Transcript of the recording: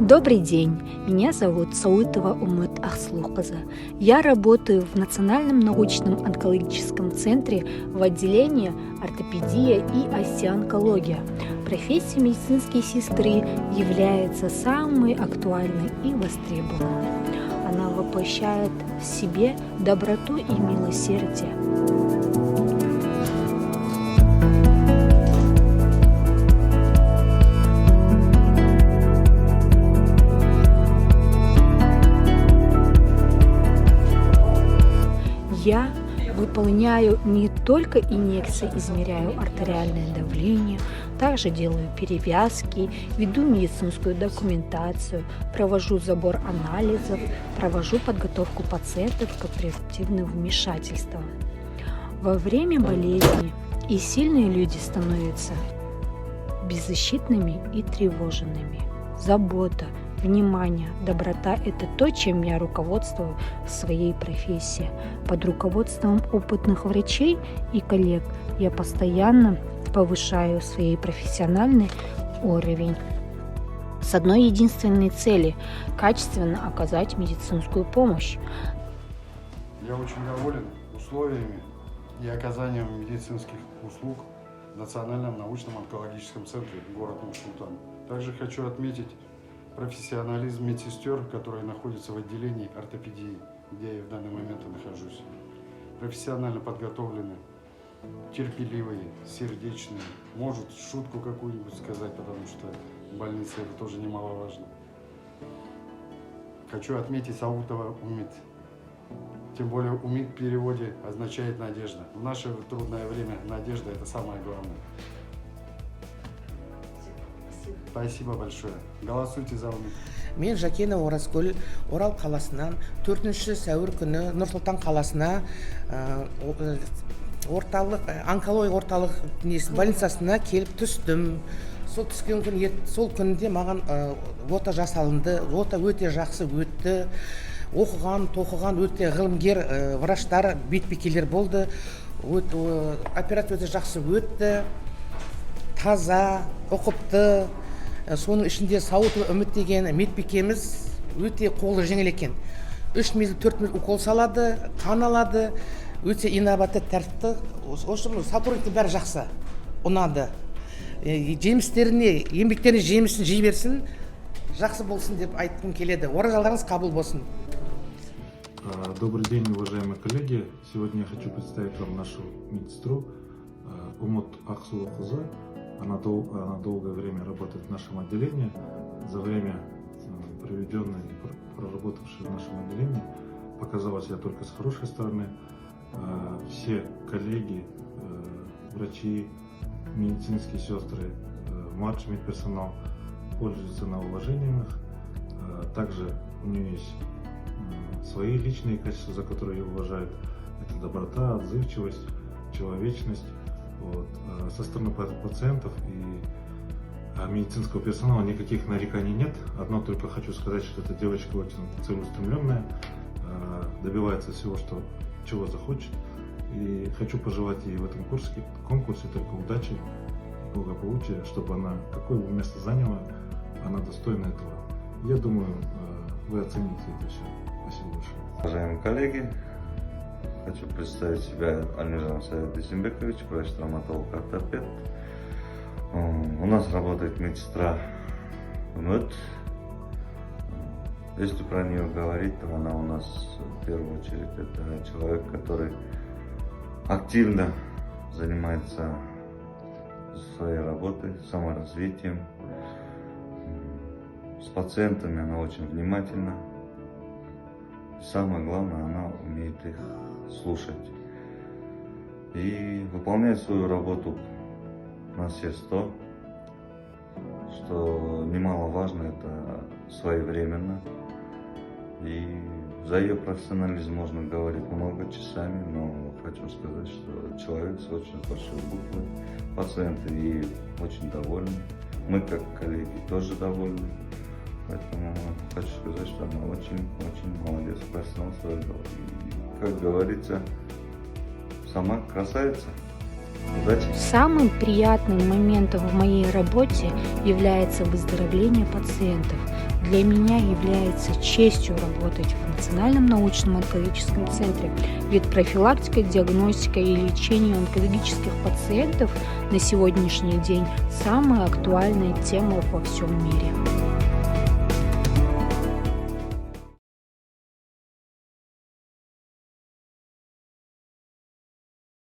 Добрый день, меня зовут Сауитова Умет Ахслухаза. Я работаю в Национальном научном онкологическом центре в отделении ортопедия и остеоонкология. Профессия медицинской сестры является самой актуальной и востребованной. Она воплощает в себе доброту и милосердие. Я выполняю не только инъекции, измеряю артериальное давление, также делаю перевязки, веду медицинскую документацию, провожу забор анализов, провожу подготовку пациентов к оперативным вмешательствам. Во время болезни и сильные люди становятся беззащитными и тревоженными. Забота, внимание, доброта – это то, чем я руководствую в своей профессии. Под руководством опытных врачей и коллег я постоянно повышаю свой профессиональный уровень с одной единственной целью – качественно оказать медицинскую помощь. Я очень доволен условиями и оказанием медицинских услуг в Национальном научном онкологическом центре города Нур-Султан. Также хочу отметить профессионализм медсестер, которые находятся в отделении ортопедии, где я в данный момент и нахожусь. Профессионально подготовлены, терпеливые, сердечные, может шутку какую-нибудь сказать, потому что в больнице это тоже немаловажно. Хочу отметить Сауитова Умет. Тем более Умет в переводе означает надежда. В наше трудное время надежда – это самое главное. Спасибо большое. Голосуйте за Умет. Мен Жакенова Оразгүл Орал қаласынан 4 сәуір күні Нұр-Сұлтан қаласына онкология орталық больницасына келіп түстім. Сол түскен күн, сол күнде маған ота жасалынды. Ота өте жақсы өтті. Оқыған, тоқыған өте ғылымгер врачтар, бетпекелер болды. Операция өте жақсы өтті. Таза, ұқыпты. Соның ішінде Сауитова Үміт деген медбикеміз өте қолы жеңіл екен. 3 мезгіл 4 мезгіл укол салады, қан алады, өте инабатты, тәртіпті. Осы сотрудниктің бәрі жақсы, ұнады. Жемістеріне, еңбектеріне жемісін жей берсін, жақсы болсын деп айтқым келеді. Оразаларыңыз қабыл болсын. Добрый день, уважаемые коллеги. Сегодня я хочу представить вам нашу медсестру Умет Ахслухаза. Она долгое время работает в нашем отделении. За время, проведенное и проработавшее в нашем отделении, показала себя только с хорошей стороны. Все коллеги, врачи, медицинские сестры, младший медперсонал пользуются на уважением их. Также у нее есть свои личные качества, за которые ее уважают. Это доброта, отзывчивость, человечность. Со стороны пациентов и медицинского персонала никаких нареканий нет. Одно только хочу сказать, что эта девочка очень целеустремленная, добивается всего, чего захочет. И хочу пожелать ей в этом конкурсе только удачи, благополучия, чтобы она, какое бы место заняла, она достойна этого. Я думаю, вы оцените это все. Спасибо большое. Уважаемые коллеги, хочу представить себя Альмиржан Саид Исимбекович, врач-травматолог-ортопед. У нас работает медсестра Умет. Если про нее говорить, то она у нас в первую очередь это человек, который активно занимается своей работой, саморазвитием. С пациентами она очень внимательна. Самое главное, она умеет их слушать и выполняет свою работу на все 100, что немаловажно, это своевременно. И за ее профессионализм можно говорить много часами, но хочу сказать, что человек с очень большой буквы, пациенты ей очень довольны, мы как коллеги тоже довольны. Поэтому хочу сказать, что она очень молодец, профессионал своего дела. И, как говорится, сама красавица. Удачи! Самым приятным моментом в моей работе является выздоровление пациентов. Для меня является честью работать в Национальном научном онкологическом центре, ведь профилактика, диагностика и лечение онкологических пациентов на сегодняшний день – самая актуальная тема во всем мире.